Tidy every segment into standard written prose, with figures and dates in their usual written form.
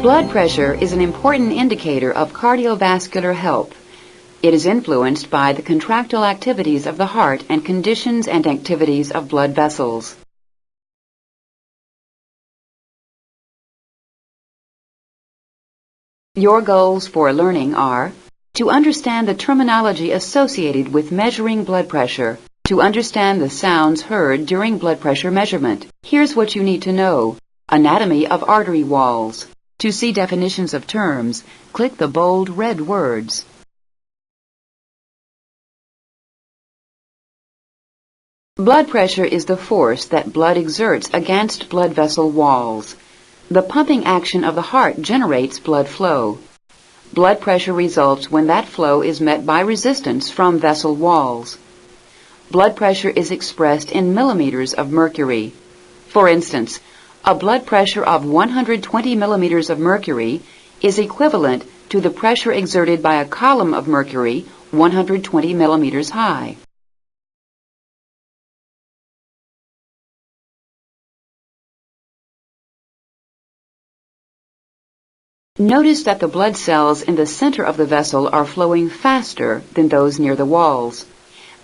Blood pressure is an important indicator of cardiovascular health. It is influenced by the contractile activities of the heart and conditions and activities of blood vessels. Your goals for learning are to understand the terminology associated with measuring blood pressure, to understand the sounds heard during blood pressure measurement. Here's what you need to know. Anatomy of artery walls. To see definitions of terms, click the bold red words. Blood pressure is the force that blood exerts against blood vessel walls. The pumping action of the heart generates blood flow. Blood pressure results when that flow is met by resistance from vessel walls. Blood pressure is expressed in millimeters of mercury. For instance, a blood pressure of 120 millimeters of mercury is equivalent to the pressure exerted by a column of mercury 120 millimeters high. Notice that the blood cells in the center of the vessel are flowing faster than those near the walls.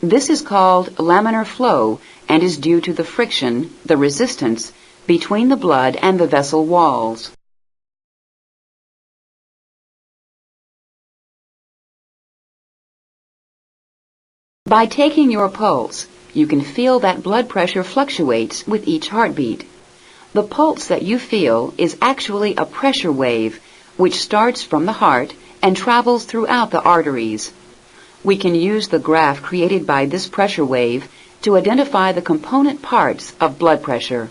This is called laminar flow and is due to the friction, the resistance, between the blood and the vessel walls. By taking your pulse, you can feel that blood pressure fluctuates with each heartbeat. The pulse that you feel is actually a pressure wave which starts from the heart and travels throughout the arteries. We can use the graph created by this pressure wave to identify the component parts of blood pressure.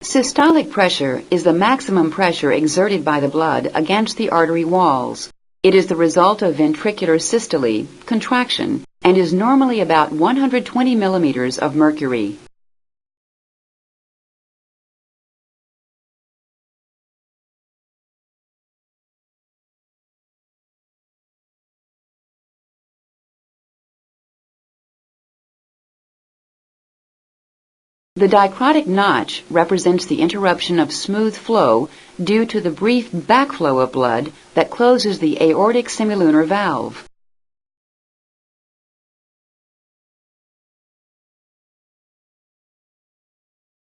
Systolic pressure is the maximum pressure exerted by the blood against the artery walls. It is the result of ventricular systole, contraction, and is normally about 120 millimeters of mercury. The dicritic notch represents the interruption of smooth flow due to the brief backflow of blood that closes the aortic semilunar valve.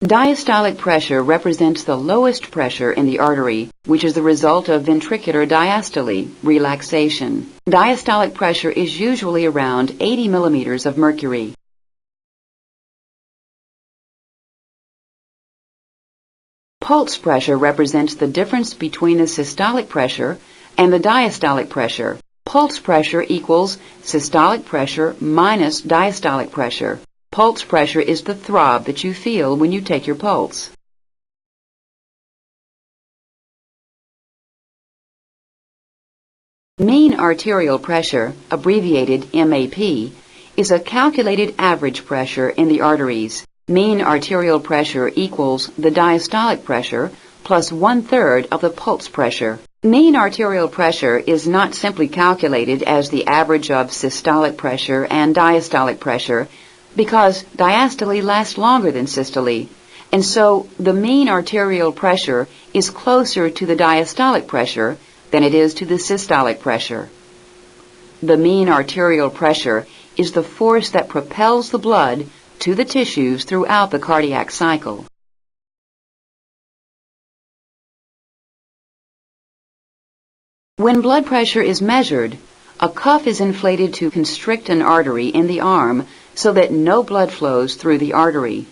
Diastolic pressure represents the lowest pressure in the artery, which is the result of ventricular diastole, relaxation. Diastolic pressure is usually around 80 millimeters of mercury. Pulse pressure represents the difference between the systolic pressure and the diastolic pressure. Pulse pressure equals systolic pressure minus diastolic pressure. Pulse pressure is the throb that you feel when you take your pulse. Mean arterial pressure, abbreviated MAP, is a calculated average pressure in the arteries. Mean arterial pressure equals the diastolic pressure plus 1/3 of the pulse pressure. Mean arterial pressure is not simply calculated as the average of systolic pressure and diastolic pressure because diastole lasts longer than systole, and so the mean arterial pressure is closer to the diastolic pressure than it is to the systolic pressure. The mean arterial pressure is the force that propels the blood to the tissues throughout the cardiac cycle. When blood pressure is measured, a cuff is inflated to constrict an artery in the arm so that no blood flows through the artery.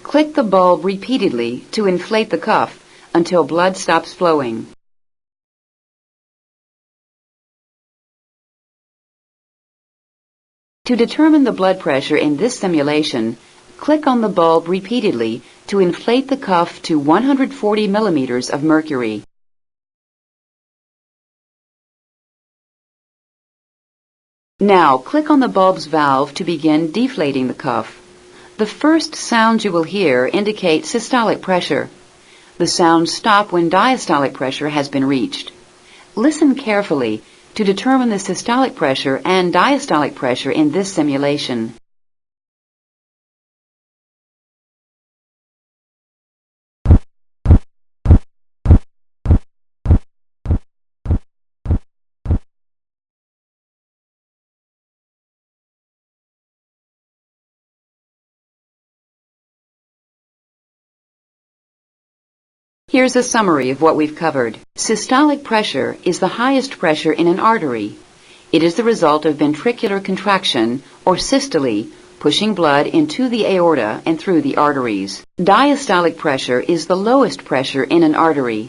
Click the bulb repeatedly to inflate the cuff until blood stops flowing. To determine the blood pressure in this simulation, click on the bulb repeatedly to inflate the cuff to 140 millimeters of mercury. Now click on the bulb's valve to begin deflating the cuff. The first sounds you will hear indicate systolic pressure. The sounds stop when diastolic pressure has been reached. Listen carefully to determine the systolic pressure and diastolic pressure in this simulation. Here's a summary of what we've covered. Systolic pressure is the highest pressure in an artery. It is the result of ventricular contraction, or systole, pushing blood into the aorta and through the arteries. Diastolic pressure is the lowest pressure in an artery.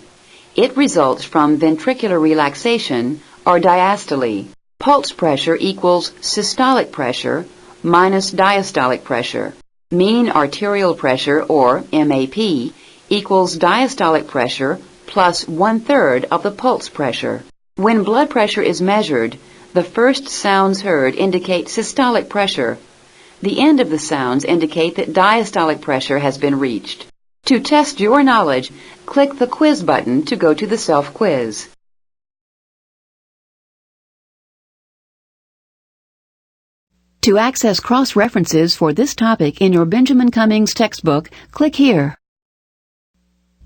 It results from ventricular relaxation, or diastole. Pulse pressure equals systolic pressure minus diastolic pressure. Mean arterial pressure, or MAP, equals diastolic pressure plus 1/3 of the pulse pressure. When blood pressure is measured, the first sounds heard indicate systolic pressure. The end of the sounds indicate that diastolic pressure has been reached. To test your knowledge, click the quiz button to go to the self-quiz. To access cross-references for this topic in your Benjamin Cummings textbook, click here.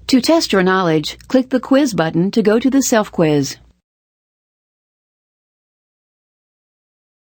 To test your knowledge, click the quiz button to go to the self-quiz.